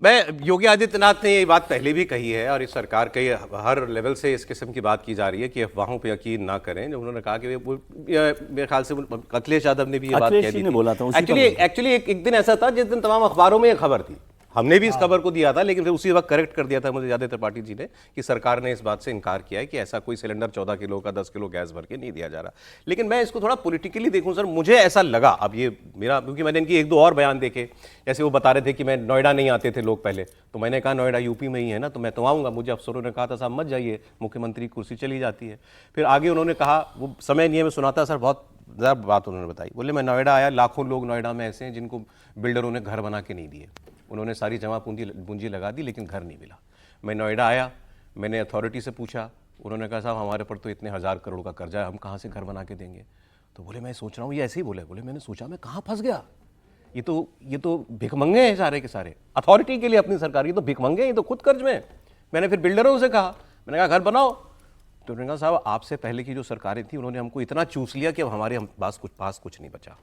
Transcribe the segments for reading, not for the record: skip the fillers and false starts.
मैं योगी आदित्यनाथ ने ये बात पहले भी कही है और इस सरकार के हर लेवल से इस किस्म की बात की जा रही है कि अफवाहों पे यकीन ना करें। जब उन्होंने कहा कि मेरे ख्याल से अखिलेश यादव ने भी ये बात कह दी थी। एक्चुअली एक दिन ऐसा था जिस दिन तमाम अखबारों में ये खबर थी, हमने भी इस खबर को दिया था, लेकिन फिर उसी वक्त करेक्ट कर दिया था मुझे याद है त्रिपाठी जी ने कि सरकार ने इस बात से इनकार किया है कि ऐसा कोई सिलेंडर 14 किलो का 10 किलो गैस भर के नहीं दिया जा रहा। लेकिन मैं इसको थोड़ा पॉलिटिकली देखूं सर, मुझे ऐसा लगा, अब ये मेरा, क्योंकि मैंने इनकी एक दो और बयान देखे, जैसे वो बता रहे थे कि मैं नोएडा नहीं आते थे लोग पहले, तो मैंने कहा नोएडा यूपी में ही है ना, तो मैं तो आऊँगा। मुझे अफसरों ने कहा था साहब मत जाइए, मुख्यमंत्री की कुर्सी चली जाती है। फिर आगे उन्होंने कहा, वो समय नहीं है मैं सुनाता सर, बहुत ज़्यादा बात उन्होंने बताई। बोले मैं नोएडा आया, लाखों लोग नोएडा में ऐसे हैं जिनको बिल्डरों ने घर बना के नहीं दिए, उन्होंने सारी जमा पूंजी लगा दी लेकिन घर नहीं मिला। मैं नोएडा आया, मैंने अथॉरिटी से पूछा, उन्होंने कहा साहब हमारे पर तो इतने 1000 करोड़ का कर्जा है, हम कहाँ से घर बना के देंगे। तो बोले मैं सोच रहा हूँ, ये ऐसे ही बोले मैंने सोचा मैं कहाँ फंस गया, ये तो भिखमंगे हैं सारे के सारे, अथॉरिटी के लिए अपनी सरकार, ये तो भिखमंगे हैं, ये तो खुद कर्ज में। मैंने फिर बिल्डरों से कहा, मैंने कहा घर बनाओ, तो उन्होंने कहा साहब आपसे पहले की जो सरकारें थी उन्होंने हमको इतना चूस लिया कि अब हमारे पास कुछ नहीं बचा,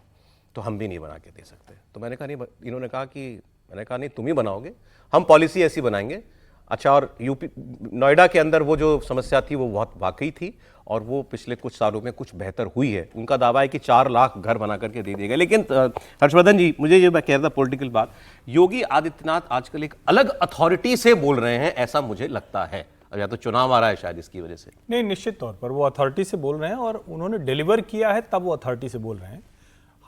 तो हम भी नहीं बना के दे सकते। तो मैंने कहा नहीं, इन्होंने कहा कि, मैंने कहा नहीं तुम ही बनाओगे, हम पॉलिसी ऐसी बनाएंगे। अच्छा, और यूपी नोएडा के अंदर वो जो समस्या थी वो बहुत वाकई थी और वो पिछले कुछ सालों में कुछ बेहतर हुई है। उनका दावा है कि 4 लाख घर बना करके दे दिए गए। लेकिन हर्षवर्धन जी, मुझे ये मैं कह रहा था पॉलिटिकल बात, योगी आदित्यनाथ आजकल एक अलग अथॉरिटी से बोल रहे हैं, ऐसा मुझे लगता है, या तो चुनाव आ रहा है शायद इसकी वजह से। नहीं, निश्चित तौर पर वो अथॉरिटी से बोल रहे हैं और उन्होंने डिलीवर किया है तब वो अथॉरिटी से बोल रहे हैं।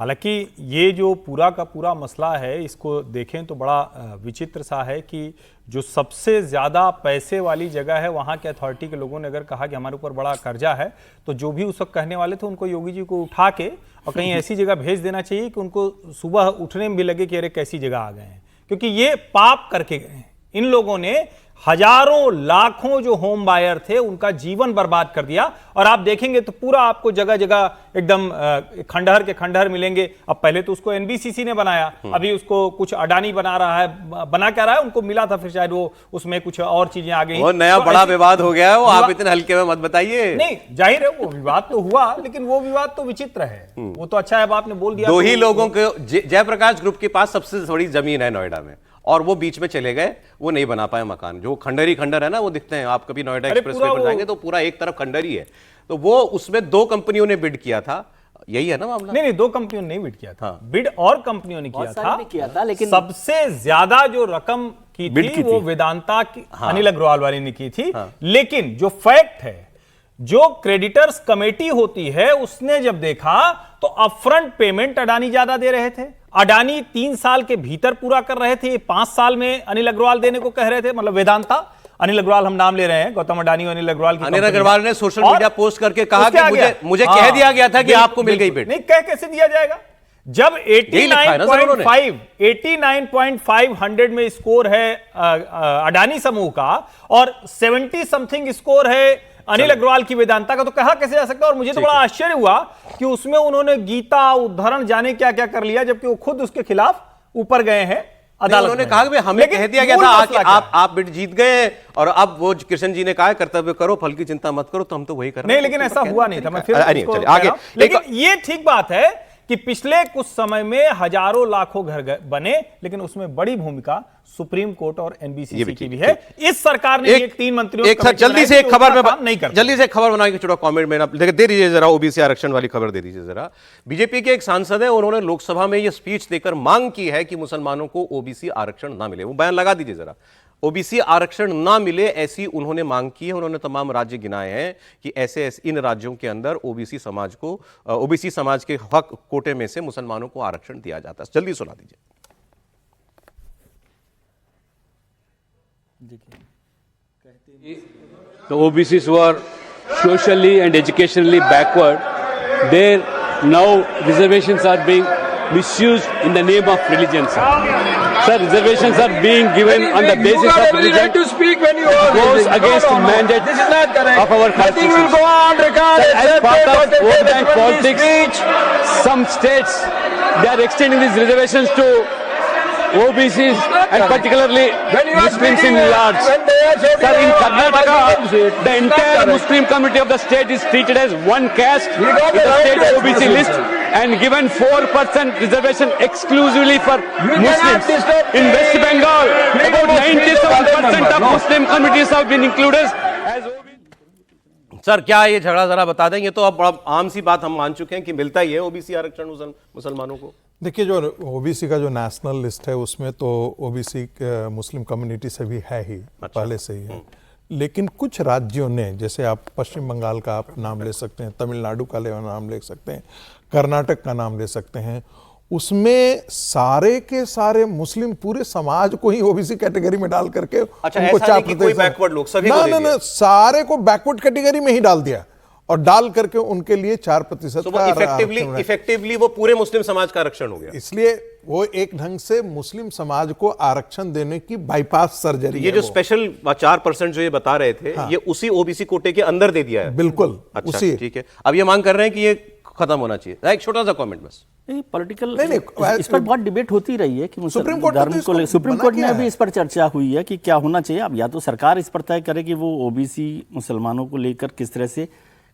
हालांकि ये जो पूरा का पूरा मसला है, इसको देखें तो बड़ा विचित्र सा है कि जो सबसे ज़्यादा पैसे वाली जगह है वहाँ के अथॉरिटी के लोगों ने अगर कहा कि हमारे ऊपर बड़ा कर्जा है, तो जो भी उस वक्त कहने वाले थे उनको योगी जी को उठा के और कहीं ऐसी जगह भेज देना चाहिए कि उनको सुबह उठने में भी लगे कि अरे कैसी जगह आ गए हैं, क्योंकि ये पाप करके गए हैं। इन लोगों ने हजारों लाखों जो होम बायर थे उनका जीवन बर्बाद कर दिया। और आप देखेंगे तो पूरा आपको जगह जगह एकदम खंडहर के खंडहर मिलेंगे। अब पहले तो उसको एनबीसीसी ने बनाया, अभी उसको कुछ अडानी बना रहा है, बना क्या रहा है, उनको मिला था, फिर शायद वो उसमें कुछ और चीजें आ गई, वो नया तो बड़ा विवाद हो गया है। वो आप इतने हल्के में मत बताइए। नहीं, जाहिर है वो विवाद तो हुआ, लेकिन वो विवाद तो विचित्र है। वो तो अच्छा है, अब आपने बोल दिया। दो ही लोगों के, जयप्रकाश ग्रुप के पास सबसे बड़ी जमीन है नोएडा में, और वो बीच में चले गए, वो नहीं बना पाए मकान। जो खंडर है ना, वो दिखते हैं, आप कभी नोएडा एक्सप्रेसवे पर जाएंगे तो पूरा एक तरफ खंडर ही है। तो वो उसमें 2 कंपनियों ने बिड किया था, यही है ना मामला? नहीं, 2 कंपनियों ने नहीं बिड किया था, बिड और कंपनियों ने किया था, लेकिन सबसे ज्यादा जो रकम की थी वो वेदांता की, अनिल अग्रवाल वाली ने की थी। लेकिन जो फैक्ट है, जो क्रेडिटर्स कमेटी होती है उसने जब देखा तो अपफ्रंट पेमेंट अडानी ज्यादा दे रहे थे। अडानी 3 साल के भीतर पूरा कर रहे थे, 5 साल में अनिल अग्रवाल देने को कह रहे थे, मतलब वेदांता, अनिल अग्रवाल हम नाम ले रहे हैं, गौतम अडानी और अनिल अग्रवाल की। अनिल अग्रवाल ने सोशल मीडिया पोस्ट करके कहा कि मुझे कह दिया गया था कि आपको मिल गई बिड। नहीं, कह कैसे दिया जाएगा जब 89.5 में स्कोर है अडानी समूह का और 70 समथिंग स्कोर है अनिल अग्रवाल की वेदांता का, तो कहा कैसे जा सकता है। और मुझे तो बड़ा आश्चर्य हुआ कि उसमें उन्होंने गीता उद्धरण जाने क्या क्या कर लिया, जबकि वो खुद उसके खिलाफ ऊपर गए हैं अदालत। उन्होंने कहा कि हमें कह दिया गया था कि आप बिड जीत गए, और अब वो कृष्ण जी ने कहा कर्तव्य करो, फल की चिंता मत करो, तो हम तो वही कर रहे हैं। नहीं, लेकिन ऐसा हुआ नहीं था। मैं फिर आगे, लेकिन ये ठीक बात है कि पिछले कुछ समय में हजारों लाखों घर बने, लेकिन उसमें बड़ी भूमिका सुप्रीम कोर्ट और एनबीसीसी की भी है। इस सरकार ने 3 मंत्रियों जल्दी से एक खबर बनाने की छोड़ा कमेंट में दे दीजिए जरा, ओबीसी आरक्षण वाली खबर दे दीजिए जरा। बीजेपी के एक सांसद है, उन्होंने लोकसभा में यह स्पीच देकर मांग की है कि मुसलमानों को ओबीसी आरक्षण ना मिले। वो बयान लगा दीजिए जरा। ओबीसी आरक्षण ना मिले ऐसी उन्होंने मांग की है। उन्होंने तमाम राज्य गिनाए हैं कि ऐसे इन राज्यों के अंदर ओबीसी समाज के हक कोटे में से मुसलमानों को आरक्षण दिया जाता है। जल्दी सुना दीजिए। The OBCs were socially and educationally backward. Their now reservations are being misused in the name of religion. Sir, reservations are being given on the basis of religion. To speak when you it goes against the mandate this is not correct. of our Nothing will constitution. go on regardless. Sir, as part of vote bank politics, some states they are extending these reservations to OBCs and particularly Muslims in large. Sir, in Karnataka, the entire Muslim community of the state is treated as one caste in the state OBC list and given 4% reservation exclusively for Muslims. In West Bengal, about 10% of Muslim communities have been included as sir क्या ये झगड़ा जरा बता दें, ये तो अब बड़ा आम सी बात हम मान चुके हैं कि मिलता ही है ओबीसी आरक्षण मुसलमानों को। देखिए, जो ओबीसी का जो नेशनल लिस्ट है उसमें तो ओबीसी मुस्लिम कम्युनिटी से भी है ही, पहले से ही है। लेकिन कुछ राज्यों ने, जैसे आप पश्चिम बंगाल का आप नाम ले सकते हैं, तमिलनाडु का नाम ले सकते हैं, कर्नाटक का नाम ले सकते हैं, उसमें सारे के सारे मुस्लिम पूरे समाज को ही ओबीसी कैटेगरी में डाल करके अच्छा, उनको ऐसा नहीं कि कोई बैकवर्ड लोग सभी को दे दिया। ना, सारे को बैकवर्ड कैटेगरी में ही डाल दिया और डाल करके उनके लिए 4% तो इफेक्टिवली वो पूरे मुस्लिम समाज का आरक्षण हो गया। इसलिए वो एक ढंग से मुस्लिम समाज को आरक्षण देने की बाईपास सर्जरी। ये जो स्पेशल 4% जो ये बता रहे थे, ये उसी ओबीसी कोटे के अंदर दे दिया है। बिल्कुल, अच्छा, उसी। ठीक है। अब ये मांग कर रहे हैं कि ये खत्म होना चाहिए। एक छोटा सा कमेंट बस। पॉलिटिकल नहीं, इस पर बहुत डिबेट होती रही है कि सुप्रीम कोर्ट धर्म को सुप्रीम कोर्ट में भी इस पर चर्चा हुई है कि क्या होना चाहिए। अब या तो सरकार इस पर तय करे कि वो ओबीसी मुसलमानों को लेकर किस तरह से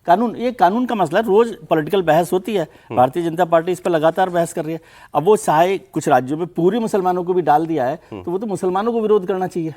कानून, ये कानून का मसला है, रोज पॉलिटिकल बहस होती है। भारतीय जनता पार्टी इस पर लगातार बहस कर रही है। अब वो चाहे कुछ राज्यों में पूरे मुसलमानों को भी डाल दिया है, तो वो तो मुसलमानों को विरोध करना चाहिए।